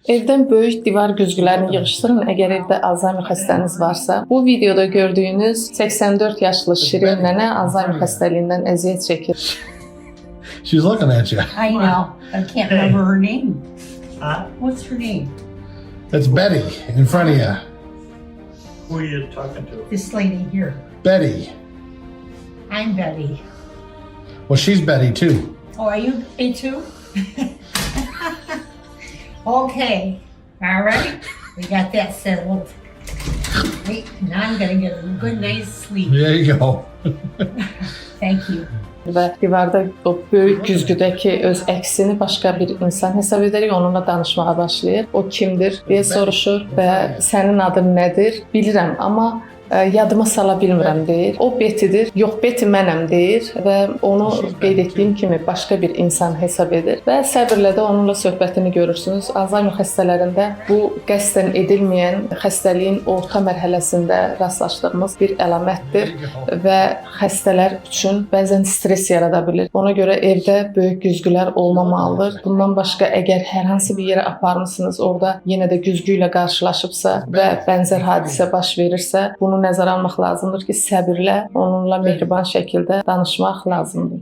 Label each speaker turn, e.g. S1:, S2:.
S1: Evdən böyük divar güzgülərini yığışdırın əgər evdə Alzheimer xəstəniz varsa. Bu videoda gördüyünüz 84 yaşlı Şirin nənə Alzheimer xəstəliyindən əziyyət çəkir.
S2: She's looking at you.
S3: I know. I can't remember her name. What's her name?
S2: It's Betty in front of you.
S4: Who are you talking to?
S3: This lady here.
S2: Betty.
S3: I'm Betty.
S2: Well, she's Betty too.
S3: Oh, are you Betty too? Okay. All right. We got that settled. Wait, now I'm going to get a good night's sleep.
S2: There you go.
S3: Thank you.
S1: Və divarda o böyük güzgüdəki öz əksini başqa bir insan hesab edərək onunla danışmağa başlayır. O kimdir deyə soruşur və sənin adın nədir? Bilirəm, amma yadıma sala bilmirəm deyir. O Betty'dir. Yox, Betty mənəm deyir və onu qeyd etdiyim kimi başqa bir insan hesab edir və səbirlə də onunla söhbətini görürsünüz. Alzheimer xəstələrində bu qəsdən edilməyən xəstəliyin orta mərhələsində rastlaşdığımız bir əlamətdir və xəstələr üçün bəzən stres yarada bilir. Ona görə evdə böyük güzgülər olmamalıdır. Bundan başqa əgər hər hansı bir yerə aparmısınız, orada yenə də güzgü ilə qarşılaşıbsa və bənzər hadisə baş verirsə, bunu nəzərə almaq lazımdır ki, səbirlə, onunla mehriban şəkildə danışmaq lazımdır.